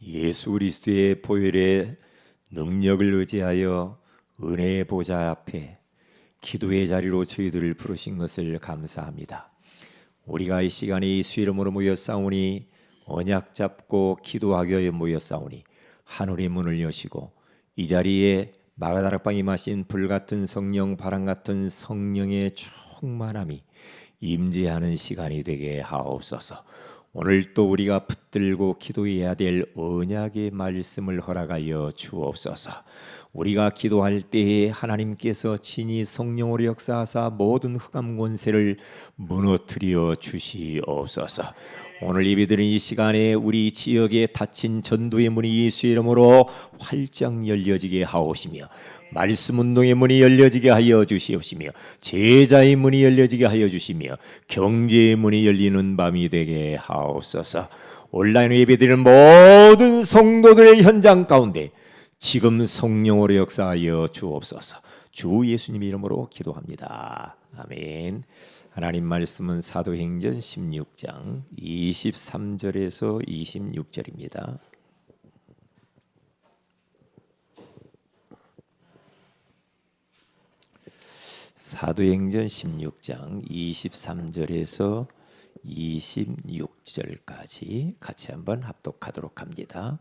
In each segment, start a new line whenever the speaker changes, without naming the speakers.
예수 그리스도의 보혈의 능력을 의지하여 은혜의 보좌 앞에 기도의 자리로 저희들을 부르신 것을 감사합니다. 우리가 이 시간에 예수 이름으로 모였사오니 언약 잡고 기도하기 위해 모였사오니 하늘의 문을 여시고 이 자리에 마가다락방에 마신 불같은 성령, 바람같은 성령의 충만함이 임재하는 시간이 되게 하옵소서. 오늘 또 우리가 붙들고 기도해야 될 언약의 말씀을 허락하여 주옵소서. 우리가 기도할 때에 하나님께서 친히 성령으로 역사하사 모든 흑암 권세를 무너뜨려 주시옵소서. 오늘 예배드리는 이 시간에 우리 지역에 닫힌 전도의 문이 예수 이름으로 활짝 열려지게 하옵시며, 말씀 운동의 문이 열려지게 하여 주시옵시며, 제자의 문이 열려지게 하여 주시며, 경제의 문이 열리는 밤이 되게 하옵소서. 온라인 예배드리는 모든 성도들의 현장 가운데 지금 성령으로 역사하여 주옵소서. 주 예수님 이름으로 기도합니다. 아멘. 하나님 말씀은 사도행전 16장 23절에서 26절입니다. 사도행전 16장 23절에서 26절까지 같이 한번 합독하도록 합니다.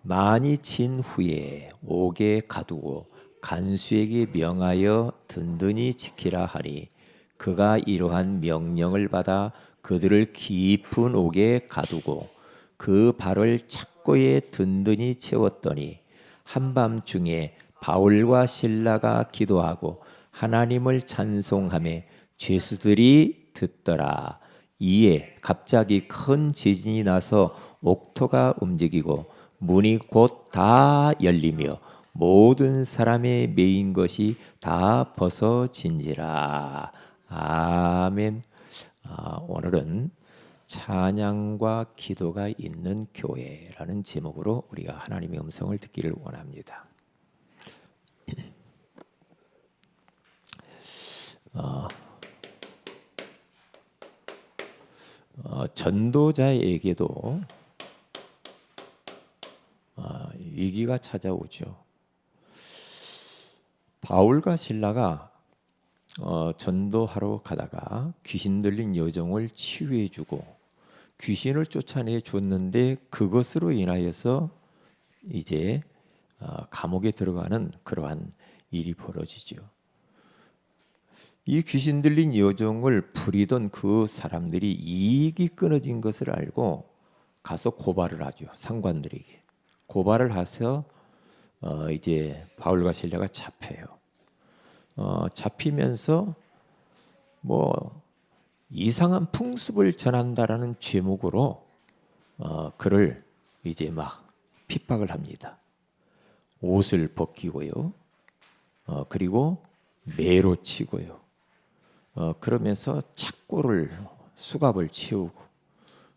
많이 진 후에 옥에 가두고 간수에게 명하여 든든히 지키라 하니 그가 이러한 명령을 받아 그들을 깊은 옥에 가두고 그 발을 착고에 든든히 채웠더니 한밤중에 바울과 실라가 기도하고 하나님을 찬송하며 죄수들이 듣더라. 이에 갑자기 큰 지진이 나서 옥토가 움직이고 문이 곧 다 열리며 모든 사람의 매인 것이 다 벗어진지라. 아멘. 오늘은 찬양과 기도가 있는 교회라는 제목으로 우리가 하나님의 음성을 듣기를 원합니다. 전도자에게도 위기가 찾아오죠. 바울과 실라가 전도하러 가다가 귀신 들린 여종을 치유해주고 귀신을 쫓아내 줬는데 그것으로 인하여서 이제 감옥에 들어가는 그러한 일이 벌어지죠. 이 귀신 들린 여종을 부리던 그 사람들이 이익이 끊어진 것을 알고 가서 고발을 하죠. 상관들에게 고발을 해서 이제 바울과 실라가 잡혀요. 잡히면서 뭐 이상한 풍습을 전한다라는 제목으로 그를 이제 막 핍박을 합니다. 옷을 벗기고요. 그리고 매로 치고요. 그러면서 착고를 수갑을 채우고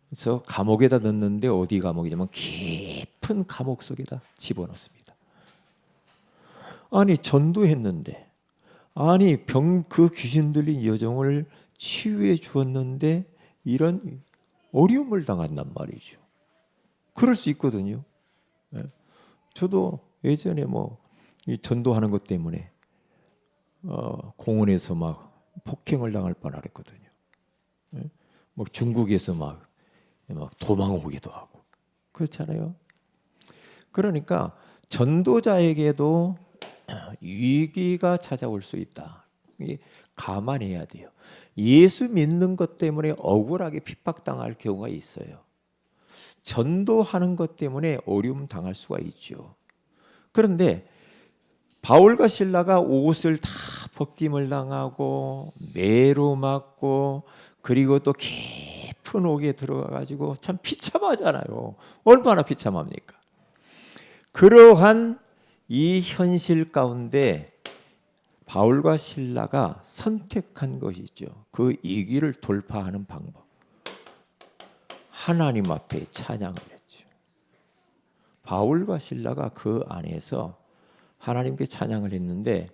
그래서 감옥에다 넣는데 어디 감옥이냐면 깊은 감옥 속에다 집어넣습니다. 아니 전도했는데 아니 그 귀신 들린 여종을 치유해 주었는데 이런 어려움을 당한단 말이죠. 그럴 수 있거든요. 저도 예전에 이 전도하는 것 때문에 공원에서 막 폭행을 당할 뻔했거든요. 중국에서 막 도망 오기도 하고 그렇잖아요. 그러니까 전도자에게도 위기가 찾아올 수 있다. 감안해야 돼요. 예수 믿는 것 때문에 억울하게 핍박당할 경우가 있어요. 전도하는 것 때문에 어려움 당할 수가 있죠. 그런데 바울과 실라가 옷을 다 벗김을 당하고 매로 맞고 그리고 또 깊은 옥에 들어가가지고 참 비참하잖아요. 얼마나 비참합니까? 그러한 이 현실 가운데 바울과 실라가 선택한 것이죠. 그 위기를 돌파하는 방법. 하나님 앞에 찬양을 했죠. 바울과 실라가 그 안에서 하나님께 찬양을 했는데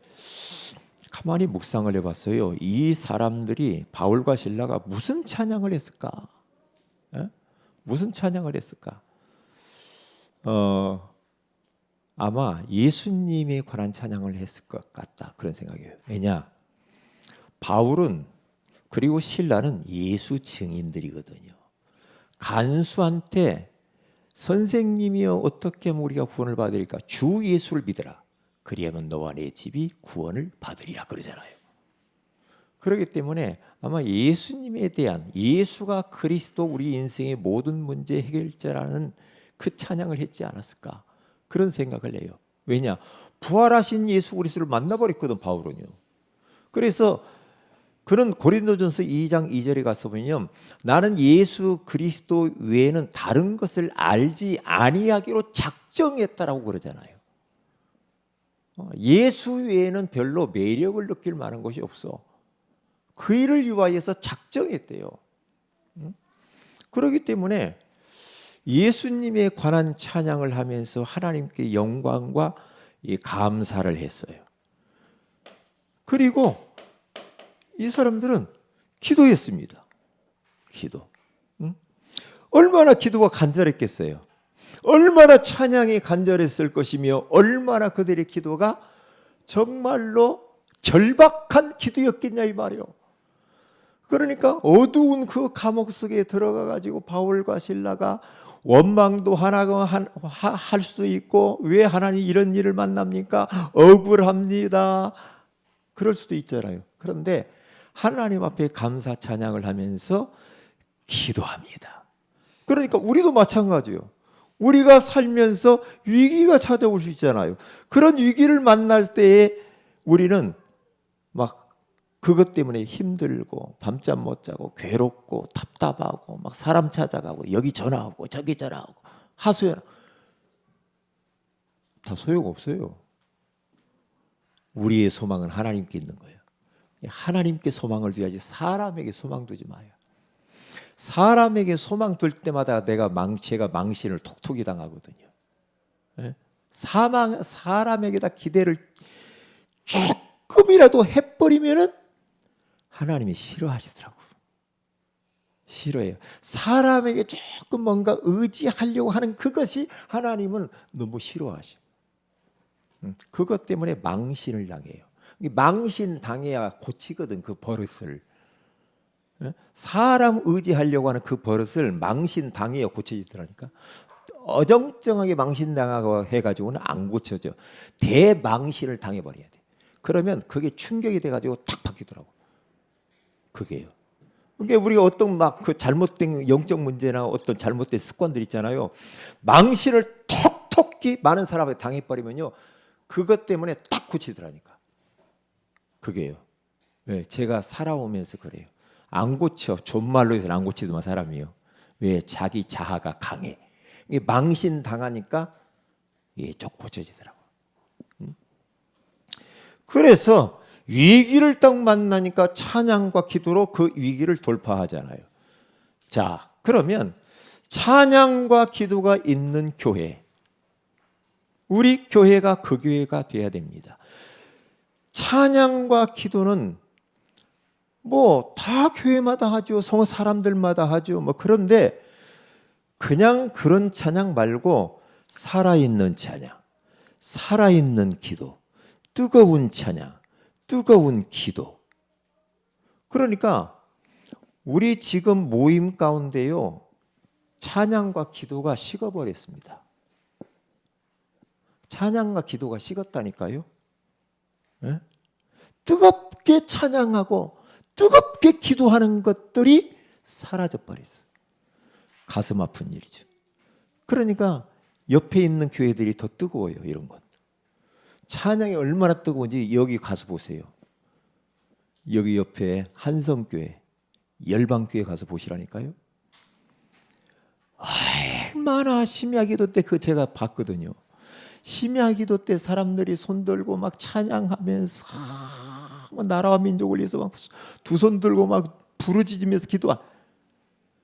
가만히 묵상을 해봤어요. 이 사람들이 바울과 실라가 무슨 찬양을 했을까? 무슨 찬양을 했을까? 아마 예수님에 관한 찬양을 했을 것 같다 그런 생각이에요. 왜냐? 바울은 그리고 신라는 예수 증인들이거든요. 간수한테 선생님이여 어떻게 하면 우리가 구원을 받으리까? 주 예수를 믿으라. 그리하면 너와 내 집이 구원을 받으리라 그러잖아요. 그렇기 때문에 아마 예수님에 대한 예수가 그리스도 우리 인생의 모든 문제 해결자라는 그 찬양을 했지 않았을까 그런 생각을 해요. 왜냐? 부활하신 예수 그리스도를 만나버렸거든 바울은요. 그래서 그런 고린도전서 2장 2절에 가서 보면 나는 예수 그리스도 외에는 다른 것을 알지 아니하기로 작정했다라고 그러잖아요. 예수 외에는 별로 매력을 느낄 만한 것이 없어. 그 일을 위하여서 작정했대요. 그렇기 때문에 예수님에 관한 찬양을 하면서 하나님께 영광과 감사를 했어요. 그리고 이 사람들은 기도했습니다. 기도. 얼마나 기도가 간절했겠어요. 얼마나 찬양이 간절했을 것이며 얼마나 그들의 기도가 정말로 절박한 기도였겠냐 이 말이요. 그러니까 어두운 그 감옥 속에 들어가 가지고 바울과 실라가 원망도 하나가 할 수도 있고 왜 하나님 이런 일을 만납니까? 억울합니다. 그럴 수도 있잖아요. 그런데 하나님 앞에 감사 찬양을 하면서 기도합니다. 그러니까 우리도 마찬가지예요. 우리가 살면서 위기가 찾아올 수 있잖아요. 그런 위기를 만날 때에 우리는 막 그것 때문에 힘들고 밤잠 못 자고 괴롭고 답답하고 막 사람 찾아가고 여기 전화하고 저기 전화하고 하소연 다 소용없어요. 우리의 소망은 하나님께 있는 거예요. 하나님께 소망을 둬야지 사람에게 소망 두지 마요. 사람에게 소망 둘 때마다 제가 망신을 톡톡히 당하거든요. 사람에게다 기대를 조금이라도 해버리면은 하나님이 싫어하시더라고요. 싫어해요. 사람에게 조금 뭔가 의지하려고 하는 그것이 하나님은 너무 싫어하셔. 그것 때문에 망신을 당해요. 망신 당해야 고치거든 그 버릇을. 사람 의지하려고 하는 그 버릇을 망신 당해야 고쳐지더라니까. 어정쩡하게 망신 당하고 해가지고는 안 고쳐져. 대망신을 당해버려야 돼. 그러면 그게 충격이 돼가지고 탁 바뀌더라고. 그게요. 그러니까 우리가 어떤 막 그 잘못된 영적 문제나 어떤 잘못된 습관들 있잖아요. 망신을 톡톡히 많은 사람에게 당해버리면요. 그것 때문에 딱 고치더라니까. 그게요. 왜? 제가 살아오면서 그래요. 안 고쳐. 존말로 해서는 안 고치더만 사람이요. 왜? 자기 자아가 강해. 망신 당하니까 이게 좀 고쳐지더라고. 그래서 위기를 딱 만나니까 찬양과 기도로 그 위기를 돌파하잖아요. 자, 그러면 찬양과 기도가 있는 교회, 우리 교회가 그 교회가 돼야 됩니다. 찬양과 기도는 뭐 다 교회마다 하죠. 성 사람들마다 하죠. 뭐 그런데 그냥 그런 찬양 말고 살아있는 찬양, 살아있는 기도, 뜨거운 찬양, 뜨거운 기도. 그러니까 우리 지금 모임 가운데요. 찬양과 기도가 식어버렸습니다. 찬양과 기도가 식었다니까요. 네? 뜨겁게 찬양하고 뜨겁게 기도하는 것들이 사라져버렸어요. 가슴 아픈 일이죠. 그러니까 옆에 있는 교회들이 더 뜨거워요. 이런 것. 찬양이 얼마나 뜨거운지 여기 가서 보세요. 여기 옆에 한성교회, 열방교회 가서 보시라니까요. 얼마나 심야기도 때 그 제가 봤거든요. 심야기도 때 사람들이 손 들고 막 찬양하면서 나라와 민족을 위해서 막 두 손 들고 막 부르짖으면서 기도한.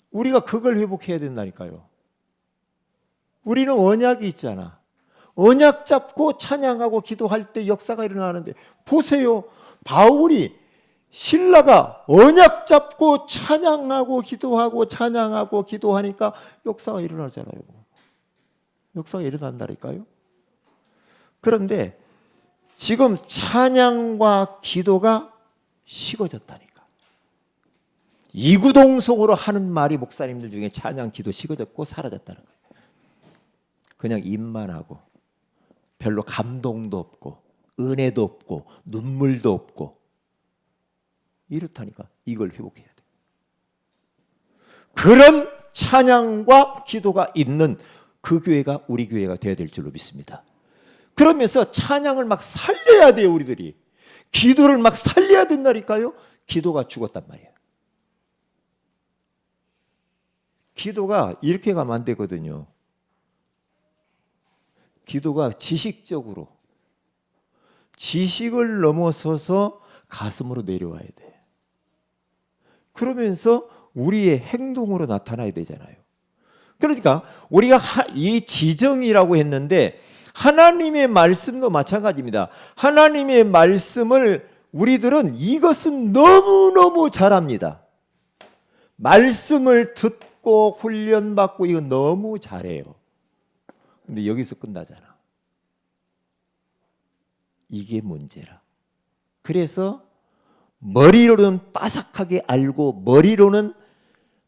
우리가 그걸 회복해야 된다니까요. 우리는 언약이 있잖아. 언약 잡고 찬양하고 기도할 때 역사가 일어나는데 보세요. 바울이 신라가 언약 잡고 찬양하고 기도하고 찬양하고 기도하니까 역사가 일어나잖아요. 역사가 일어난다니까요. 그런데 지금 찬양과 기도가 식어졌다니까. 이구동성으로 하는 말이 목사님들 중에 찬양, 기도 식어졌고 사라졌다는 거예요. 그냥 입만 하고 별로 감동도 없고 은혜도 없고 눈물도 없고 이렇다니까. 이걸 회복해야 돼. 그런 찬양과 기도가 있는 그 교회가 우리 교회가 되어야 될 줄로 믿습니다. 그러면서 찬양을 막 살려야 돼요. 우리들이 기도를 막 살려야 된다니까요. 기도가 죽었단 말이에요. 기도가 이렇게 가면 안 되거든요. 기도가 지식적으로, 지식을 넘어서서 가슴으로 내려와야 돼. 그러면서 우리의 행동으로 나타나야 되잖아요. 그러니까 우리가 이 지정이라고 했는데 하나님의 말씀도 마찬가지입니다. 하나님의 말씀을 우리들은 이것은 너무너무 잘합니다. 말씀을 듣고 훈련받고 이거 너무 잘해요. 근데 여기서 끝나잖아. 이게 문제라. 그래서 머리로는 빠삭하게 알고 머리로는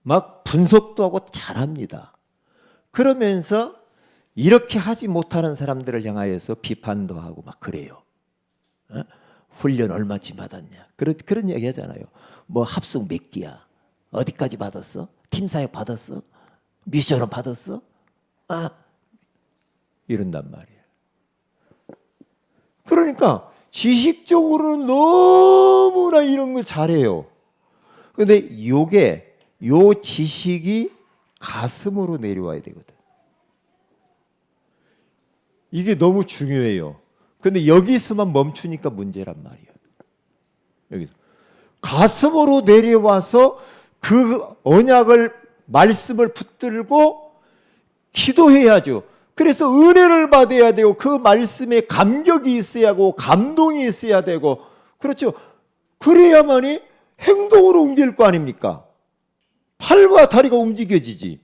막 분석도 하고 잘합니다. 그러면서 이렇게 하지 못하는 사람들을 향하여서 비판도 하고 막 그래요. 훈련 얼마치 받았냐. 그런 얘기 하잖아요. 뭐 합숙 몇 기야. 어디까지 받았어? 팀사역 받았어? 미션을 받았어? 이런단 말이에요. 그러니까 지식적으로는 너무나 이런 걸 잘해요. 근데 요 지식이 가슴으로 내려와야 되거든. 이게 너무 중요해요. 근데 여기서만 멈추니까 문제란 말이에요. 여기서 가슴으로 내려와서 그 언약을 말씀을 붙들고 기도해야죠. 그래서 은혜를 받아야 되고 그 말씀에 감격이 있어야 하고 감동이 있어야 되고 그렇죠. 그래야만이 행동으로 옮길 거 아닙니까? 팔과 다리가 움직여지지.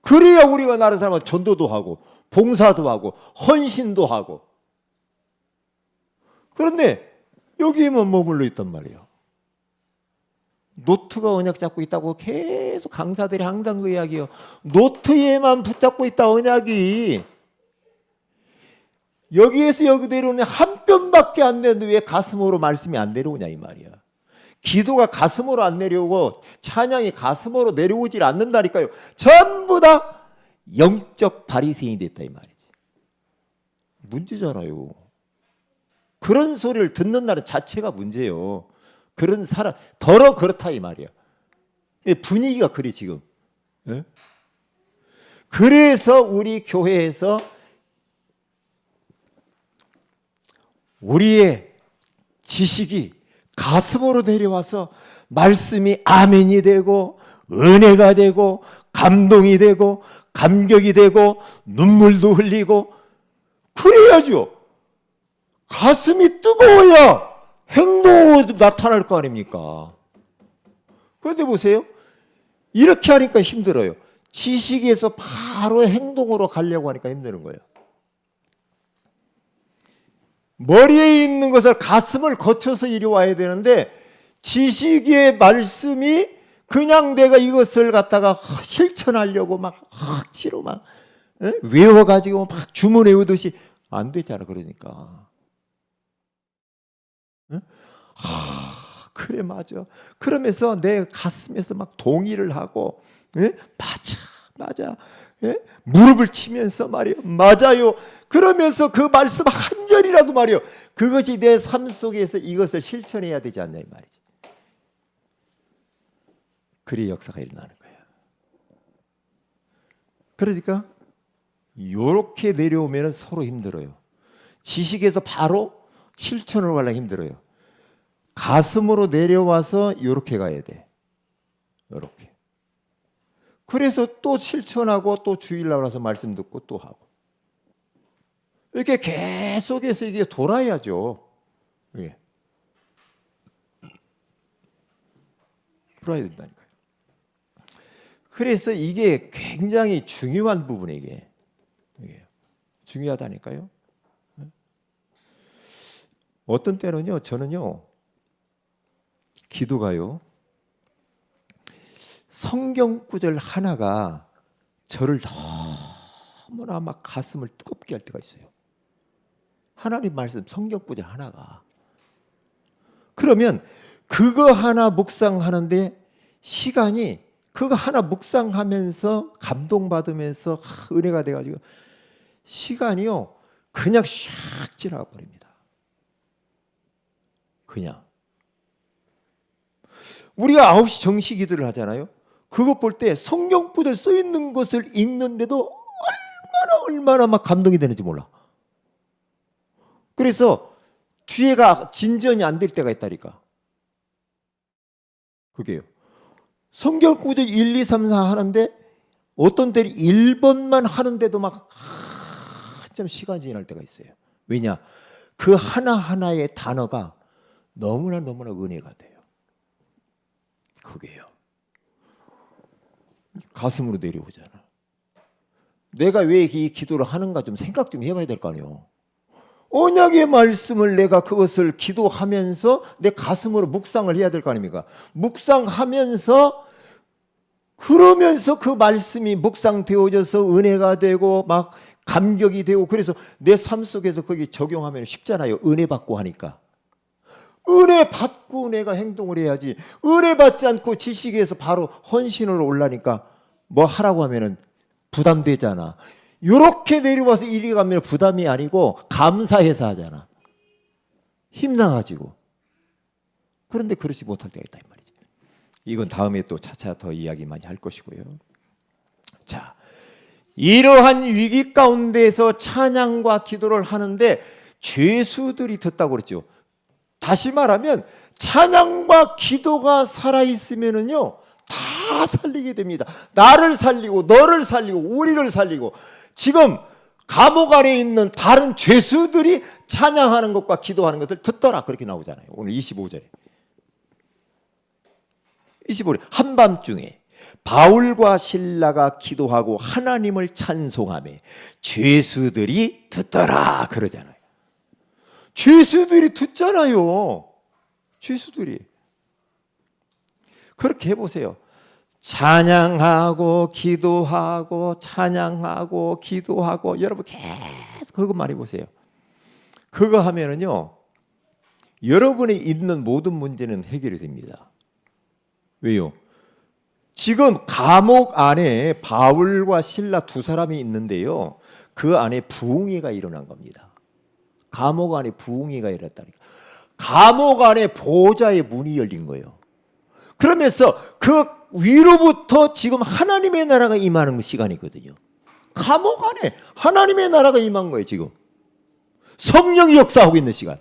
그래야 우리가 나른 사람은 전도도 하고 봉사도 하고 헌신도 하고. 그런데 여기에만 머물러 있단 말이에요. 노트가 언약 잡고 있다고 계속 강사들이 항상 그 이야기해요. 노트에만 붙잡고 있다 언약이. 여기에서 여기 내려오는 한 뼘밖에 안 되는데 왜 가슴으로 말씀이 안 내려오냐 이 말이야. 기도가 가슴으로 안 내려오고 찬양이 가슴으로 내려오질 않는다니까요. 전부 다 영적 바리새인이 됐다 이 말이지. 문제잖아요. 그런 소리를 듣는 나라 자체가 문제예요. 그런 사람 더러 그렇다 이 말이야. 분위기가 그래 지금. 그래서 우리 교회에서 우리의 지식이 가슴으로 내려와서 말씀이 아멘이 되고 은혜가 되고 감동이 되고 감격이 되고 눈물도 흘리고 그래야죠. 가슴이 뜨거워야 행동으로 나타날 거 아닙니까? 그런데 보세요. 이렇게 하니까 힘들어요. 지식에서 바로 행동으로 가려고 하니까 힘드는 거예요. 머리에 있는 것을 가슴을 거쳐서 이리 와야 되는데 지식의 말씀이 그냥 내가 이것을 갖다가 실천하려고 막 억지로 막 외워가지고 막 주문 외우듯이 안 되잖아. 그러니까. 그래 맞아. 그러면서 내 가슴에서 막 동의를 하고 맞아. 무릎을 치면서 말이요. 맞아요. 그러면서 그 말씀 한 절이라도 말이요. 그것이 내 삶 속에서 이것을 실천해야 되지 않냐 이 말이지. 그리 역사가 일어나는 거예요. 그러니까 이렇게 내려오면 서로 힘들어요. 지식에서 바로 실천으로 가려면 힘들어요. 가슴으로 내려와서 이렇게 가야 돼. 이렇게. 그래서 또 실천하고 또 주일 나와서 말씀 듣고 또 하고. 이렇게 계속해서 이게 돌아야죠. 예. 돌아야 된다니까요. 그래서 이게 굉장히 중요한 부분이에요. 이게. 이게 중요하다니까요. 어떤 때는요, 저는요, 기도가요, 성경 구절 하나가 저를 너무나 막 가슴을 뜨겁게 할 때가 있어요. 하나님 말씀 성경 구절 하나가. 그러면 그거 하나 묵상하는데 시간이, 그거 하나 묵상하면서 감동받으면서 은혜가 돼가지고 시간이요 그냥 샥 지나가 버립니다. 그냥. 우리가 9시 정시 기도를 하잖아요. 그것 볼 때 성경 구절 써 있는 것을 읽는데도 얼마나 막 감동이 되는지 몰라. 그래서 뒤에가 진전이 안 될 때가 있다니까. 그게요. 성경 구절 1, 2, 3, 4 하는데 어떤 때는 1번만 하는데도 막 한참 시간이 지날 때가 있어요. 왜냐? 그 하나하나의 단어가 너무나 은혜가 돼요. 그게요. 가슴으로 내려오잖아. 내가 왜 이 기도를 하는가 좀 생각 좀 해봐야 될 거 아니에요. 언약의 말씀을 내가 그것을 기도하면서 내 가슴으로 묵상을 해야 될 거 아닙니까? 묵상하면서 그러면서 그 말씀이 묵상되어져서 은혜가 되고 막 감격이 되고, 그래서 내 삶 속에서 거기 적용하면 쉽잖아요. 은혜 받고 하니까. 은혜 받고 내가 행동을 해야지. 은혜 받지 않고 지식에서 바로 헌신으로 올라니까 뭐 하라고 하면은 부담되잖아. 이렇게 내려와서 이리 가면 부담이 아니고 감사해서 하잖아. 힘나가지고. 그런데 그렇지 못할 때가 있다 이 말이지. 이건 다음에 또 차차 더 이야기 많이 할 것이고요. 자, 이러한 위기 가운데에서 찬양과 기도를 하는데 죄수들이 듣다고 그랬죠. 다시 말하면 찬양과 기도가 살아있으면은요 다 살리게 됩니다. 나를 살리고 너를 살리고 우리를 살리고. 지금 감옥 안에 있는 다른 죄수들이 찬양하는 것과 기도하는 것을 듣더라 그렇게 나오잖아요. 오늘 25절에 25절 한밤중에 바울과 실라가 기도하고 하나님을 찬송하며 죄수들이 듣더라 그러잖아요. 죄수들이 듣잖아요. 죄수들이. 그렇게 해보세요. 찬양하고 기도하고 찬양하고 기도하고. 여러분 계속 그것만 해보세요. 그거 하면은요 여러분이 있는 모든 문제는 해결이 됩니다. 왜요? 지금 감옥 안에 바울과 실라 두 사람이 있는데요 그 안에 부흥회가 일어난 겁니다. 감옥 안에 부흥회가 일어났다니까. 감옥 안에 보좌의 문이 열린 거예요. 그러면서 그 위로부터 지금 하나님의 나라가 임하는 시간이거든요. 감옥 안에 하나님의 나라가 임한 거예요. 지금 성령이 역사하고 있는 시간.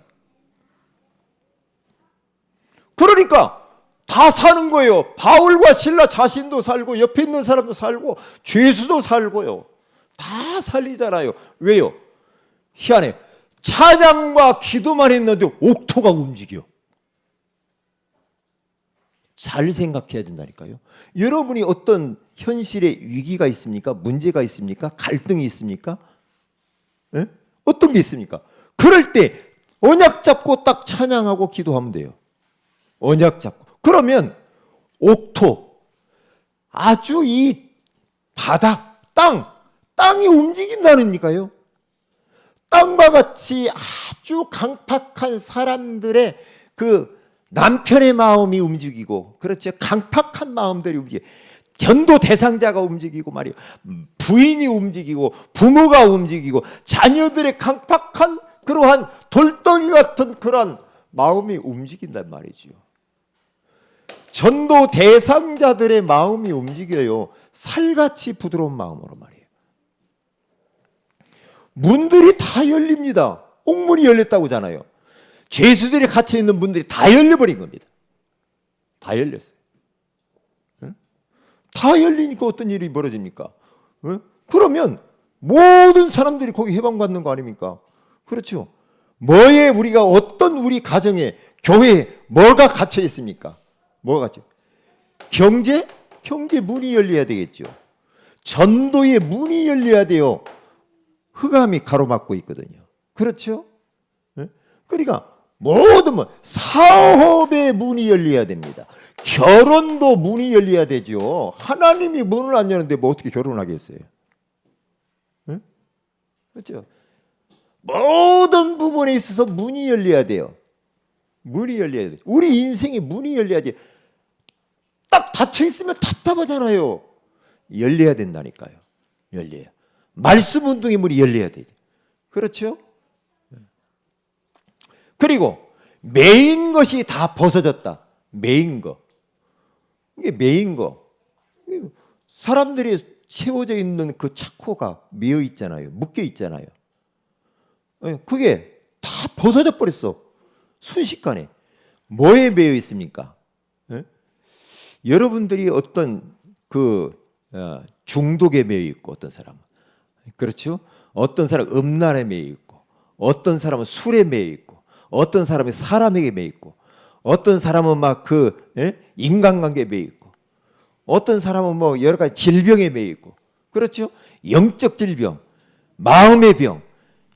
그러니까 다 사는 거예요. 바울과 실라 자신도 살고 옆에 있는 사람도 살고 죄수도 살고요. 다 살리잖아요. 왜요? 희한해. 찬양과 기도만 했는데 옥토가 움직여. 잘 생각해야 된다니까요. 여러분이 어떤 현실에 위기가 있습니까? 문제가 있습니까? 갈등이 있습니까? 에? 어떤 게 있습니까? 그럴 때 언약 잡고 딱 찬양하고 기도하면 돼요. 언약 잡고. 그러면 옥토, 아주 이 바닥, 땅이 움직인다니까요. 땅과 같이 아주 강팍한 사람들의 그 남편의 마음이 움직이고, 그렇죠. 강팍한 마음들이 움직이고, 전도 대상자가 움직이고 말이에요. 부인이 움직이고, 부모가 움직이고, 자녀들의 강팍한 그러한 돌덩이 같은 그런 마음이 움직인단 말이죠. 전도 대상자들의 마음이 움직여요. 살같이 부드러운 마음으로 말이에요. 문들이 다 열립니다. 옥문이 열렸다고 하잖아요. 죄수들이 갇혀 있는 문들이 다 열려버린 겁니다. 다 열렸어요. 응? 다 열리니까 어떤 일이 벌어집니까? 응? 그러면 모든 사람들이 거기 해방받는 거 아닙니까? 그렇죠. 뭐에 우리가 어떤 우리 가정에 교회에 뭐가 갇혀 있습니까? 뭐가 갇혀? 경제 문이 열려야 되겠죠. 전도의 문이 열려야 돼요. 흑암이 가로막고 있거든요. 그렇죠? 예? 그러니까 모든 사업의 문이 열려야 됩니다. 결혼도 문이 열려야 되죠. 하나님이 문을 안 여는데 뭐 어떻게 결혼하겠어요? 예? 그렇죠? 모든 부분에 있어서 문이 열려야 돼요. 문이 열려야 돼요. 우리 인생에 문이 열려야 돼요. 딱 닫혀 있으면 답답하잖아요. 열려야 된다니까요. 열려야. 말씀 운동의 문이 열려야 되죠. 그렇죠? 그리고 메인 것이 다 벗어졌다. 메인 거. 이게 메인 거. 사람들이 채워져 있는 그 차코가 메어 있잖아요. 묶여 있잖아요. 그게 다 벗어져 버렸어. 순식간에. 뭐에 매여 있습니까? 여러분들이 어떤 중독에 매여 있고, 어떤 사람은, 그렇죠? 어떤 사람은 음란에 매여 있고, 어떤 사람은 술에 매여 있고, 어떤 사람이 사람에게 매여 있고, 어떤 사람은 막 인간관계에 매여 있고, 어떤 사람은 뭐 여러 가지 질병에 매여 있고, 그렇죠? 영적 질병, 마음의 병,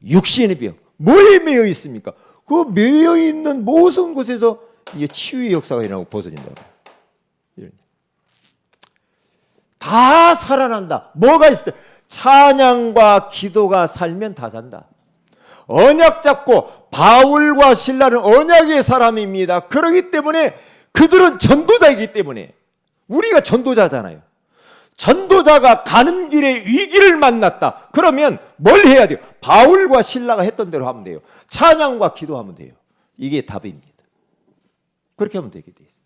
육신의 병, 뭐에 매여 있습니까? 그 매여 있는 모든 곳에서 이제 치유의 역사가 일어나고 벗어진다고. 다 살아난다. 뭐가 있어? 찬양과 기도가 살면 다 산다. 언약 잡고 바울과 실라는 언약의 사람입니다. 그렇기 때문에 그들은 전도자이기 때문에 우리가 전도자잖아요. 전도자가 가는 길에 위기를 만났다. 그러면 뭘 해야 돼요? 바울과 실라가 했던 대로 하면 돼요. 찬양과 기도하면 돼요. 이게 답입니다. 그렇게 하면 되게 돼 있어요.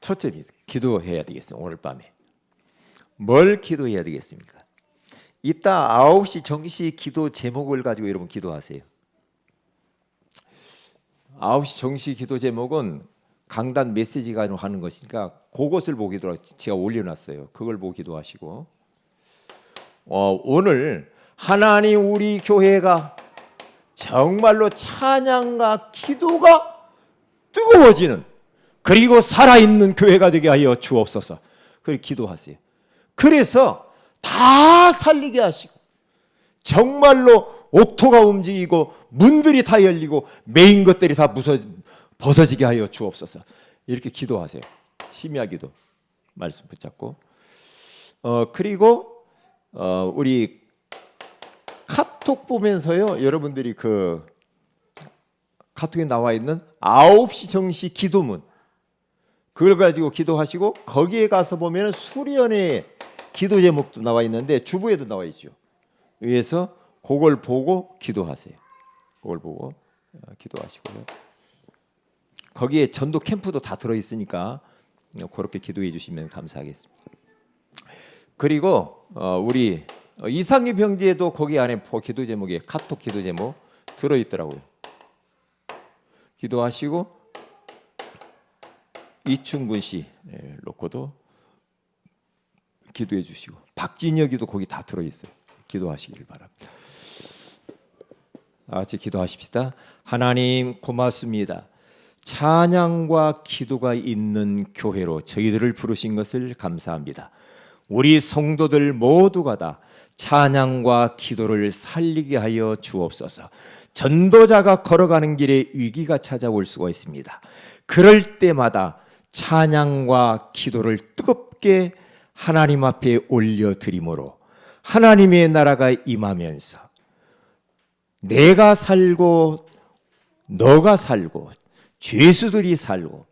첫째입니다. 기도해야 되겠어요. 오늘 밤에. 뭘 기도해야 되겠습니까? 이따 9시 정시 기도 제목을 가지고 여러분 기도하세요. 9시 정시 기도 제목은 강단 메시지가 하는 것이니까 그것을 보고 기도하고 제가 올려놨어요. 그걸 보고 기도하시고 오늘 하나님 우리 교회가 정말로 찬양과 기도가 뜨거워지는 그리고 살아있는 교회가 되게 하여 주옵소서. 그렇게 기도하세요. 그래서 다 살리게 하시고 정말로 옥토가 움직이고 문들이 다 열리고 메인 것들이 다 벗어지게 하여 주옵소서. 이렇게 기도하세요. 심야 기도 말씀 붙잡고 그리고 우리 카톡 보면서요 여러분들이 그 카톡에 나와 있는 9시 정시 기도문 그걸 가지고 기도하시고 거기에 가서 보면 수련의 기도 제목도 나와 있는데 주보에도 나와 있죠. 위에서 그걸 보고 기도하세요. 그걸 보고 기도하시고요. 거기에 전도 캠프도 다 들어 있으니까 그렇게 기도해 주시면 감사하겠습니다. 그리고 우리 이상희 병지에도 거기 안에 기도 제목에 카톡 기도 제목 들어 있더라고요. 기도하시고 이충근 씨 놓고도 기도해 주시고 박진혁이도 거기 다 들어 있어요. 기도하시길 바랍니다. 같이 기도하십시다. 하나님 고맙습니다. 찬양과 기도가 있는 교회로 저희들을 부르신 것을 감사합니다. 우리 성도들 모두가 다 찬양과 기도를 살리게 하여 주옵소서. 전도자가 걸어가는 길에 위기가 찾아올 수가 있습니다. 그럴 때마다 찬양과 기도를 뜨겁게 하나님 앞에 올려드림으로 하나님의 나라가 임하면서 내가 살고 너가 살고 죄수들이 살고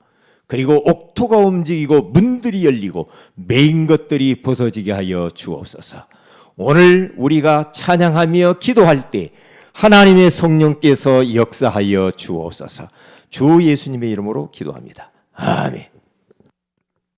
그리고 옥토가 움직이고 문들이 열리고 메인 것들이 벗어지게 하여 주옵소서. 오늘 우리가 찬양하며 기도할 때 하나님의 성령께서 역사하여 주옵소서. 주 예수님의 이름으로 기도합니다. 아멘.